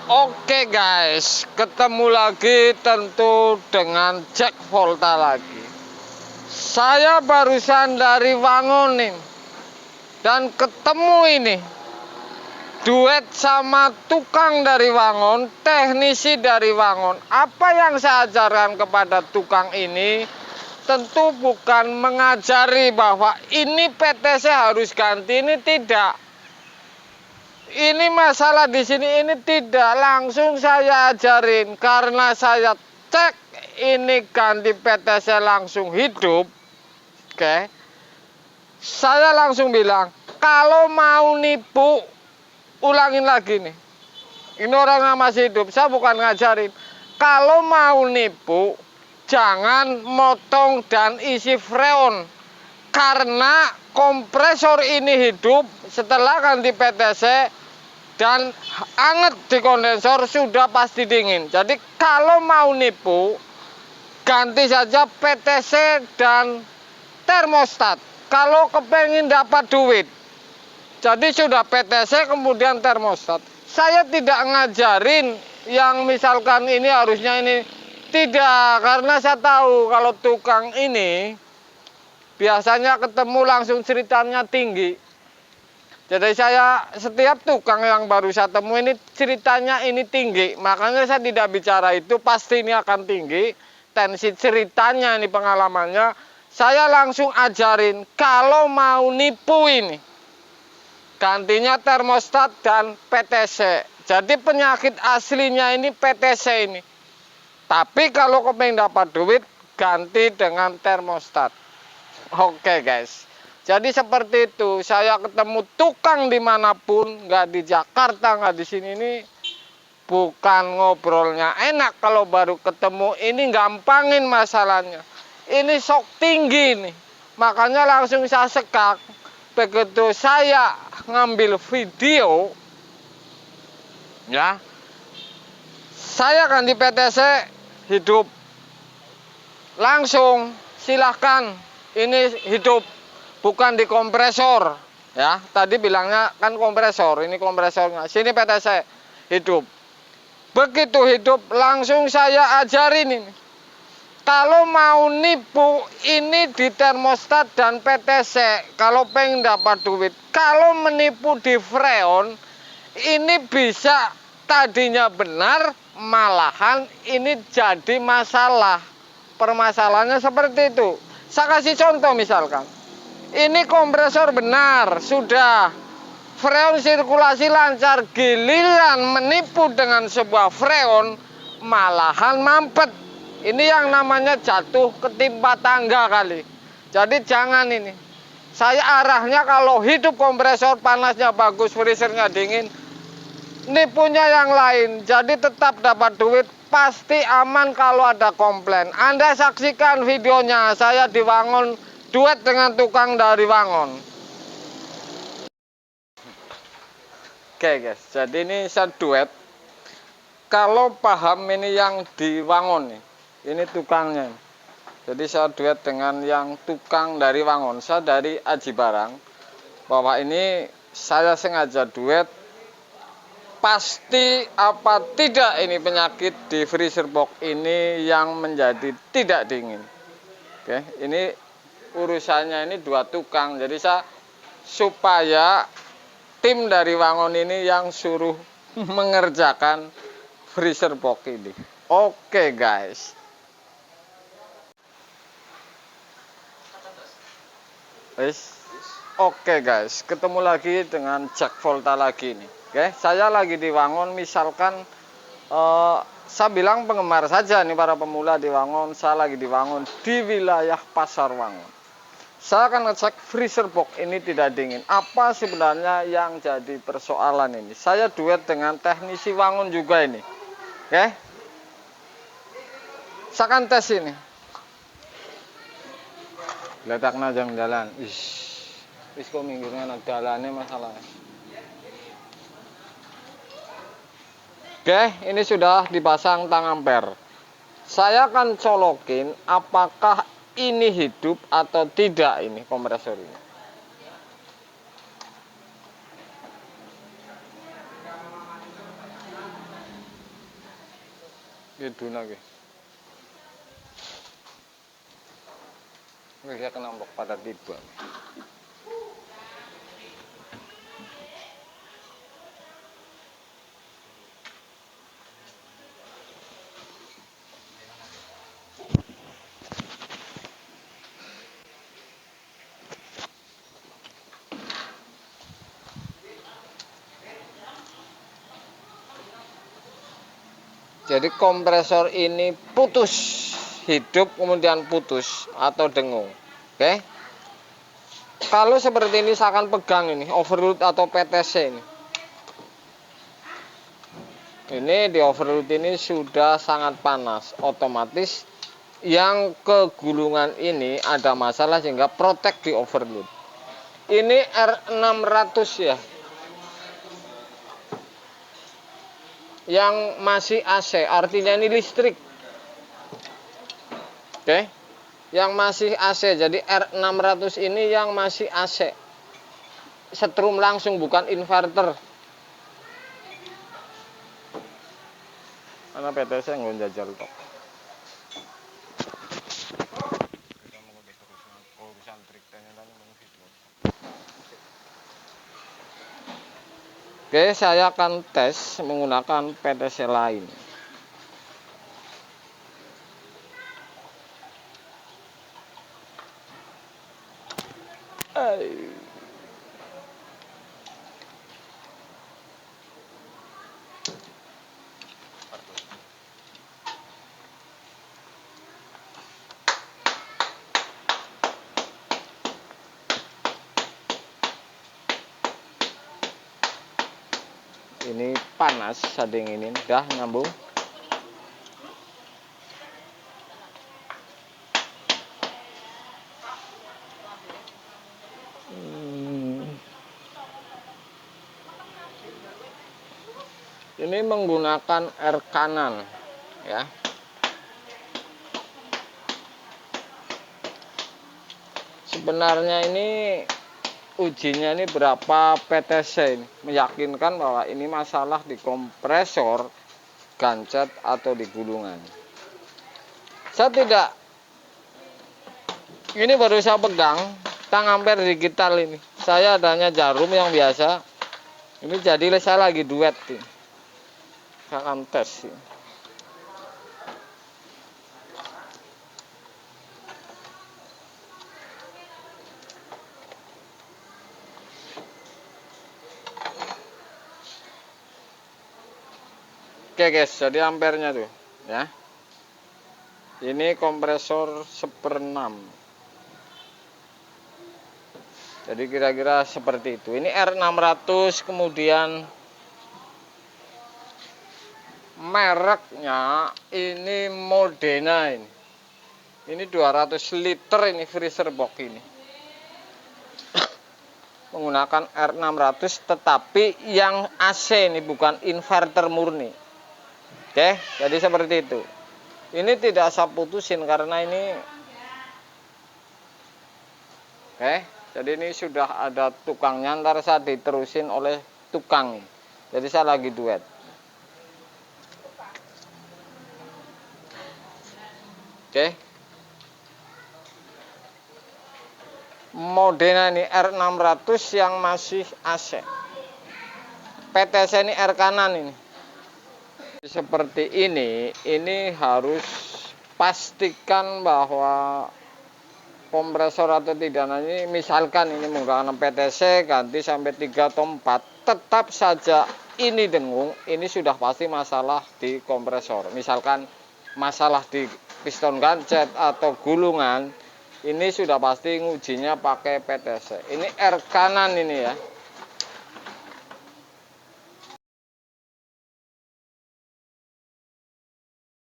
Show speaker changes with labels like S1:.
S1: Oke guys, ketemu lagi tentu dengan Jack Volta lagi. Saya barusan dari Wangon nih, dan ketemu ini duet sama tukang dari Wangon, teknisi dari Wangon. Apa yang saya ajarkan kepada tukang ini tentu bukan mengajari bahwa ini PTC harus ganti, ini tidak. Ini masalah di sini ini tidak langsung saya ajarin karena saya cek ini ganti PTC langsung hidup. Oke. Saya langsung bilang, kalau mau nipu ulangin lagi nih. Ini orang yang masih hidup, saya bukan ngajarin. Kalau mau nipu jangan motong dan isi freon. Karena kompresor ini hidup setelah ganti PTC dan anget di kondensor sudah pasti dingin. Jadi kalau mau nipu ganti saja PTC dan termostat. Kalau kepengen dapat duit, jadi sudah PTC kemudian termostat. Saya tidak ngajarin yang misalkan ini harusnya ini, tidak, karena saya tahu kalau tukang ini biasanya ketemu langsung ceritanya tinggi. Jadi saya setiap tukang yang baru saya temui ini ceritanya ini tinggi. Makanya saya tidak bicara itu, pasti ini akan tinggi. Tensi ceritanya ini, pengalamannya. Saya langsung ajarin kalau mau nipu ini, gantinya termostat dan PTC. Jadi penyakit aslinya ini PTC ini. Tapi kalau kepengen dapat duit, ganti dengan termostat. Oke guys, jadi seperti itu. Saya ketemu tukang dimanapun, nggak di Jakarta, nggak di sini, ini bukan ngobrolnya enak. Kalau baru ketemu ini gampangin masalahnya. Ini sok tinggi nih, makanya langsung saya sekak. Begitu saya ngambil video, ya, saya ganti PTC hidup, langsung silahkan. Ini hidup, bukan di kompresor, ya. Tadi bilangnya kan kompresor, ini kompresornya. Sini PTC hidup. Begitu hidup langsung saya ajarin ini. Kalau mau nipu ini di termostat dan PTC. Kalau pengen dapat duit. Kalau menipu di freon ini bisa tadinya benar, malahan ini jadi masalah. Permasalahannya seperti itu. Saya kasih contoh misalkan, ini kompresor benar, sudah freon sirkulasi lancar, giliran menipu dengan sebuah freon, malahan mampet. Ini yang namanya jatuh ketimpa tangga kali. Jadi jangan ini. Saya arahnya kalau hidup kompresor panasnya bagus, freezernya dingin, nipunya yang lain. Jadi tetap dapat duit. Pasti aman kalau ada komplain. Anda saksikan videonya, saya di Wangon, duet dengan tukang dari Wangon. Oke guys, jadi ini saya duet. Kalau paham ini yang di Wangon nih, ini tukangnya. Jadi saya duet dengan yang tukang dari Wangon. Saya dari Aji Barang. Bahwa ini saya sengaja duet. Pasti apa tidak ini penyakit di freezer box ini yang menjadi tidak dingin. Oke, ini urusannya ini dua tukang. Jadi saya supaya tim dari Wangon ini yang suruh mengerjakan freezer box ini. Oke guys. Oke guys, ketemu lagi dengan Jack Volta lagi nih. Oke, saya lagi di Wangon. Misalkan saya bilang penggemar saja nih para pemula di Wangon. Saya lagi di Wangon di wilayah Pasar Wangon. Saya akan ngecek freezer box ini tidak dingin. Apa sebenarnya yang jadi persoalan ini? Saya duet dengan teknisi Wangon juga ini. Oke, saya akan tes ini. Letaknya jam jalan. Wis kok minggirnya anak jalannya masalahnya. Oke, ini sudah dipasang tang ampere. Saya akan colokin apakah ini hidup atau tidak ini kompresor ini. Gitu lagi. Dia kena pada tiba. Jadi kompresor ini putus, hidup kemudian putus atau dengung. Oke. Kalau seperti ini saya akan pegang ini overload atau PTC ini. Ini di overload ini sudah sangat panas, otomatis yang kegulungan ini ada masalah sehingga protect di overload. Ini R600 ya. Yang masih AC, artinya ini listrik. Oke. Yang masih AC, jadi R600 ini yang masih AC. Setrum langsung, bukan inverter. Karena PTC nggak jajal kok. Oke, saya akan tes menggunakan PTC lain. Ini panas, shading ini udah nyambung. Ini menggunakan R kanan ya. Sebenarnya ini ujinya ini berapa PTC ini, meyakinkan bahwa ini masalah di kompresor, gancet atau di gulungan. Saya tidak, ini baru saya pegang tang ampere digital ini. Saya adanya jarum yang biasa. Ini jadi saya lagi duet nih. Saya akan tes ini. Oke guys, jadi ampernya tuh ya. Ini kompresor 1/6. Jadi kira-kira seperti itu. Ini R600, kemudian mereknya ini Modena ini. Ini 200 liter ini freezer box ini. Menggunakan R600 tetapi yang AC ini bukan inverter murni. Oke, jadi seperti itu. Ini tidak saya putusin karena ini. Oke, jadi ini sudah ada tukangnya, ntar saya diterusin oleh tukang. Jadi saya lagi duet. Oke. Modena ini R600 yang masih AC. PTC ini R kanan ini. Seperti ini harus pastikan bahwa kompresor atau tidak. Ini misalkan ini menggunakan PTC ganti sampai 3 atau 4, tetap saja ini dengung, ini sudah pasti masalah di kompresor. Misalkan masalah di piston gancet atau gulungan, ini sudah pasti ngujinya pakai PTC. Ini R kanan ini ya.